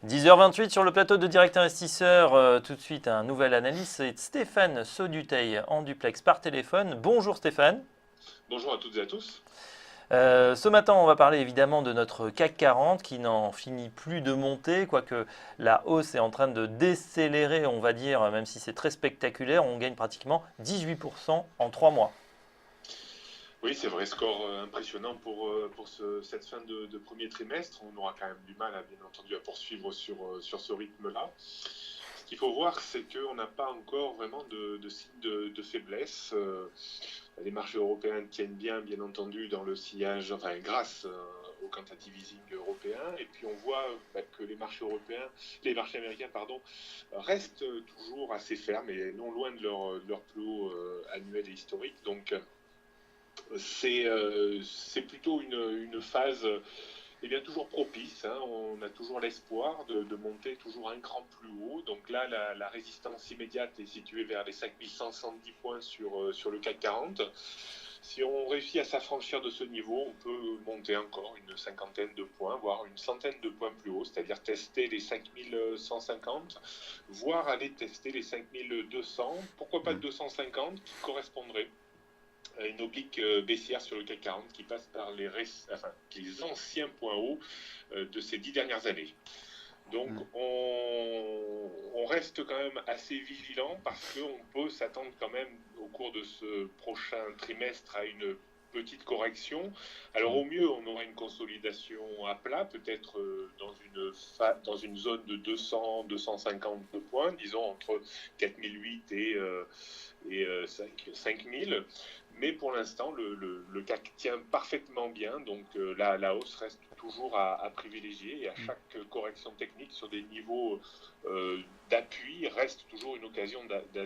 10h28 sur le plateau de Direct Investisseur. Tout de suite, un nouvel analyse. C'est Stéphane Sauduteil en duplex par téléphone. Bonjour Stéphane. Bonjour à toutes et à tous. Ce matin, on va parler évidemment de notre CAC 40 qui n'en finit plus de monter, quoique la hausse est en train de décélérer, on va dire, même si c'est très spectaculaire. On gagne pratiquement 18% en 3 mois. Oui, c'est vrai, score impressionnant pour cette fin de premier trimestre. On aura quand même du mal, bien entendu, à poursuivre sur ce rythme-là. Ce qu'il faut voir, c'est qu'on n'a pas encore vraiment de signe de faiblesse. Les marchés européens tiennent bien entendu, dans le sillage, enfin grâce au quantitative easing européen. Et puis on voit que les marchés américains, restent toujours assez fermes et non loin de leur plus haut annuel et historique. Donc c'est plutôt une phase toujours propice. On a toujours l'espoir de monter toujours un cran plus haut. Donc là, la résistance immédiate est située vers les 5170 points sur le CAC 40. Si on réussit à s'affranchir de ce niveau, on peut monter encore une cinquantaine de points, voire une centaine de points plus haut, c'est-à-dire tester les 5150, voire aller tester les 5200, pourquoi pas 250, qui correspondrait à une oblique baissière sur le CAC 40 qui passe par les anciens points hauts de ces 10 dernières années. Donc on reste quand même assez vigilant parce qu'on peut s'attendre quand même au cours de ce prochain trimestre à une petite correction. Alors au mieux, on aura une consolidation à plat, peut-être dans une zone de 200-250 points, disons entre 4008 et 5000. Mais pour l'instant, le CAC tient parfaitement bien, donc la hausse reste toujours à privilégier et à chaque correction technique sur des niveaux d'appui reste toujours une occasion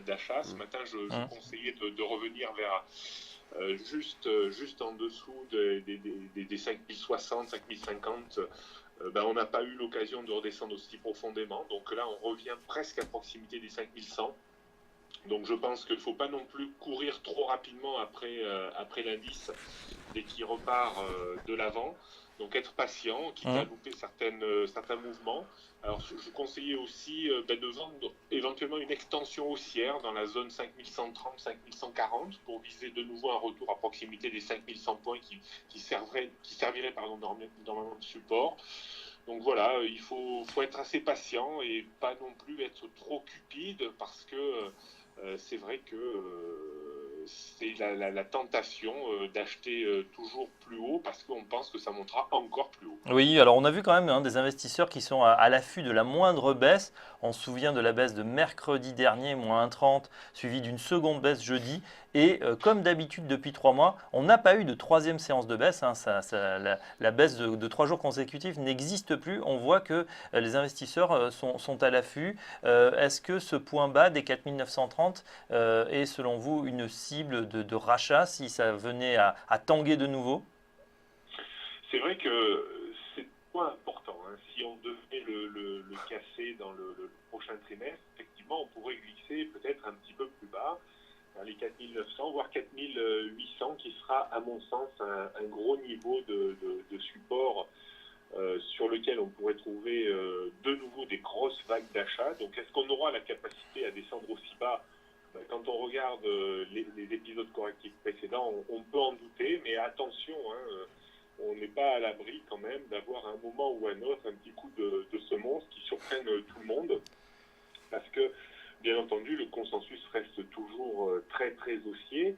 d'achat. Ce matin, je conseillais de revenir vers juste en dessous des 5060, 5050. On n'a pas eu l'occasion de redescendre aussi profondément, donc là on revient presque à proximité des 5100. Donc je pense qu'il ne faut pas non plus courir trop rapidement après l'indice dès qu'il repart de l'avant. Donc être patient, quitte à louper certains mouvements. Alors je conseillais aussi de vendre éventuellement une extension haussière dans la zone 5130-5140 pour viser de nouveau un retour à proximité des 5100 points qui servirait normalement de support. Donc voilà, il faut être assez patient et pas non plus être trop cupide parce que c'est vrai que c'est la tentation d'acheter toujours plus haut parce qu'on pense que ça montera encore plus haut. Oui, alors on a vu quand même des investisseurs qui sont à l'affût de la moindre baisse. On se souvient de la baisse de mercredi dernier, moins 1,30, suivie d'une seconde baisse jeudi. Et comme d'habitude depuis 3 mois, on n'a pas eu de troisième séance de baisse. La baisse de 3 jours consécutifs n'existe plus. On voit que les investisseurs sont à l'affût. Est-ce que ce point bas des 4930 est selon vous une cible de rachat si ça venait à tanguer de nouveau? C'est vrai que c'est un point important. Si on devait le casser dans le prochain trimestre, effectivement, on pourrait glisser peut-être un petit peu plus bas, vers les 4900, voire 4800, qui sera, à mon sens, un gros niveau de support sur lequel on pourrait trouver de nouveau des grosses vagues d'achat. Donc, est-ce qu'on aura la capacité à descendre aussi bas? Quand on regarde les épisodes correctifs précédents, on peut en douter, mais attention, on n'est pas à l'abri quand même d'avoir à un moment ou un autre un petit coup de ce monstre qui surprenne tout le monde. Parce que, bien entendu, le consensus reste toujours très haussier,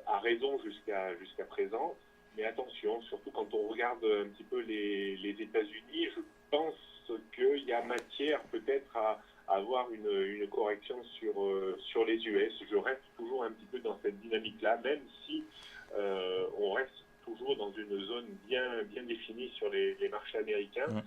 à raison jusqu'à présent. Mais attention, surtout quand on regarde un petit peu les États-Unis, je pense qu'il y a matière peut-être à avoir une correction sur les US. Je reste toujours un petit peu dans cette dynamique-là, même si on reste toujours dans une zone bien définie sur les marchés américains.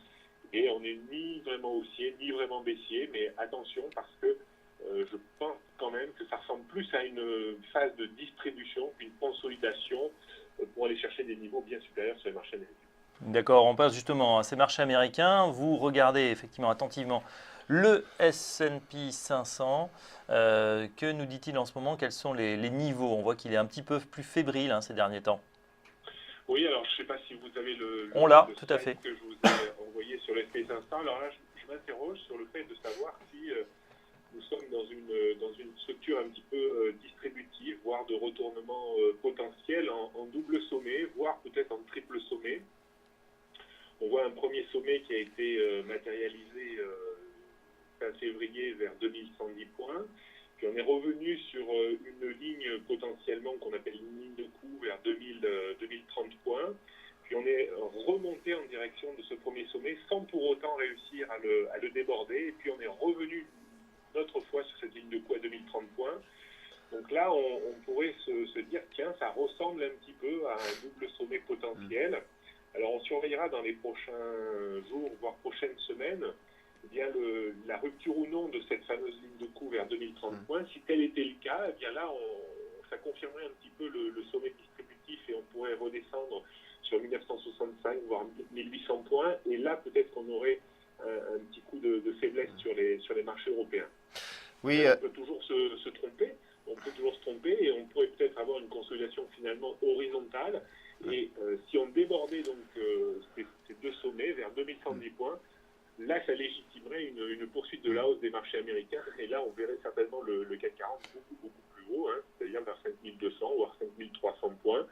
Et on n'est ni vraiment haussier, ni vraiment baissier, mais attention parce que je pense quand même que ça ressemble plus à une phase de distribution qu'une consolidation pour aller chercher des niveaux bien supérieurs sur les marchés américains. D'accord, on passe justement à ces marchés américains. Vous regardez effectivement attentivement le S&P 500. Que nous dit-il en ce moment? Quels sont les niveaux? On voit qu'il est un petit peu plus fébrile ces derniers temps. Oui, alors je ne sais pas si vous avez On l'a, le tout à slide fait. que je vous ai envoyé sur l'S&P 500. Alors là, je m'interroge sur le fait de savoir si nous sommes dans une structure un petit peu distributive, voire de retournement potentiel en double sommet, voire peut-être en triple sommet. On voit un premier sommet qui a été matérialisé fin février vers 2110 points. Puis on est revenu sur une ligne potentiellement qu'on appelle une ligne de coup vers 2030 points. Puis on est remonté en direction de ce premier sommet sans pour autant réussir à le déborder. Et puis on est revenu une autre fois sur cette ligne de coup à 2030 points. Donc là, on pourrait se dire, tiens, ça ressemble un petit peu à un double sommet potentiel. Alors on surveillera dans les prochains jours, voire prochaines semaines, eh bien la rupture ou non de cette fameuse ligne de coup vers 2030 points. Si tel était le cas, eh bien là, ça confirmerait un petit peu le sommet distributif et on pourrait redescendre sur 1965, voire 1800 points. Et là, peut-être qu'on aurait un petit coup de faiblesse sur les marchés européens. Oui, on peut toujours se tromper. On peut toujours se tromper et on pourrait peut-être avoir une consolidation finalement horizontale. Et si on débordait donc ces deux sommets vers 2110 points, là, ça légitimerait une poursuite de la hausse des marchés américains. Et là, on verrait certainement le CAC 40 beaucoup plus haut, hein, c'est-à-dire vers 5200 voire 5300 points.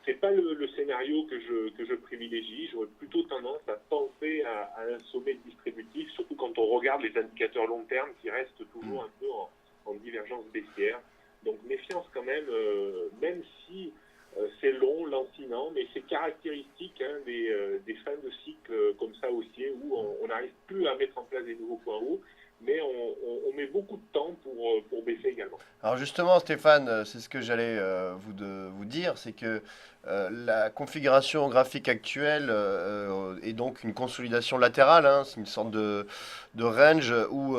C'est pas le scénario que je privilégie. J'aurais plutôt tendance à penser à un sommet distributif, surtout quand on regarde les indicateurs long terme qui restent toujours un peu en divergence baissière. Donc méfiance quand même, même si c'est long, lancinant, mais c'est caractéristique hein, des fins de cycle comme ça haussier où on n'arrive plus à mettre en place des nouveaux points hauts, mais on met beaucoup de temps pour baisser également. alors justement, Stéphane, c'est ce que j'allais vous dire, c'est que la configuration graphique actuelle est donc une consolidation latérale, hein, c'est une sorte de range où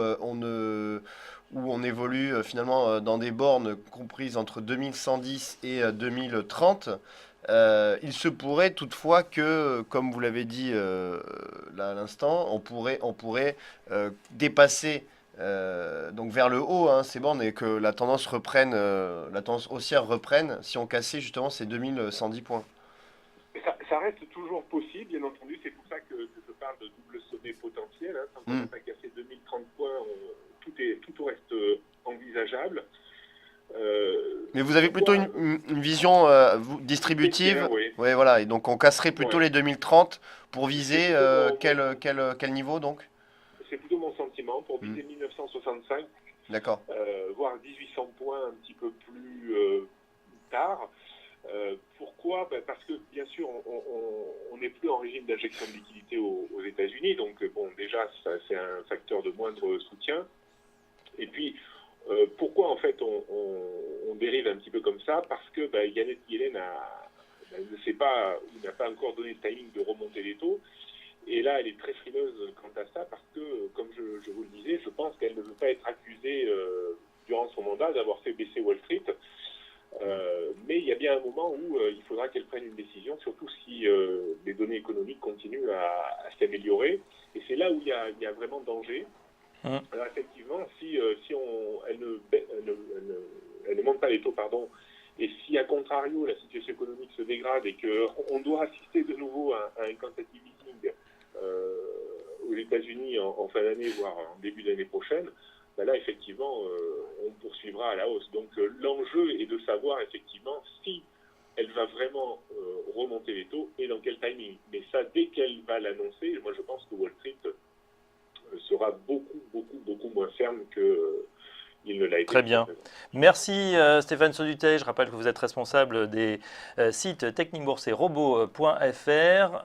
on évolue finalement dans des bornes comprises entre 2110 et 2030. Il se pourrait toutefois que, comme vous l'avez dit là à l'instant, on pourrait dépasser donc vers le haut hein, ces bornes et que la tendance haussière reprenne si on cassait justement ces 2110 points. Ça reste toujours possible, bien entendu. C'est pour ça que je parle de double sommet potentiel. Hein. Tant qu'on n'a pas cassé 2030 points, tout reste envisageable. Mais vous avez plutôt une vision distributive. Oui. Ouais, voilà. Et donc on casserait plutôt les 2030 pour viser quel niveau donc? C'est plutôt mon sentiment pour viser 1965. D'accord. Voire 1800 points un petit peu plus tard. Pourquoi parce que bien sûr on n'est plus en régime d'injection de liquidité aux États-Unis, donc bon déjà ça, c'est un facteur de moindre soutien. Et puis pourquoi en fait on dérive un petit peu comme ça? Parce que Janet Yellen ne sait pas, ou n'a pas encore donné le timing de remonter les taux. Et là, elle est très frileuse quant à ça parce que, comme je vous le disais, je pense qu'elle ne veut pas être accusée durant son mandat d'avoir fait baisser Wall Street. Mais il y a bien un moment où il faudra qu'elle prenne une décision, surtout si les données économiques continuent à s'améliorer. Et c'est là où il y a vraiment danger. Alors effectivement, si elle ne monte pas les taux, et si à contrario la situation économique se dégrade et qu'on doit assister de nouveau à un quantitative easing aux États-Unis en fin d'année, voire en début d'année prochaine, là effectivement on poursuivra à la hausse. Donc l'enjeu est de savoir effectivement si elle va vraiment remonter les taux et dans quel timing. Mais ça, dès qu'elle va l'annoncer, moi je pense que Wall Street sera beaucoup moins ferme qu'il ne l'a été. Très bien. Merci Stéphane Saudutet. Je rappelle que vous êtes responsable des sites techniquebourse et robo.fr.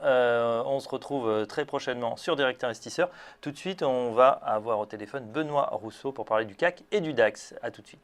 On se retrouve très prochainement sur Direct Investisseur. Tout de suite, on va avoir au téléphone Benoît Rousseau pour parler du CAC et du DAX. À tout de suite.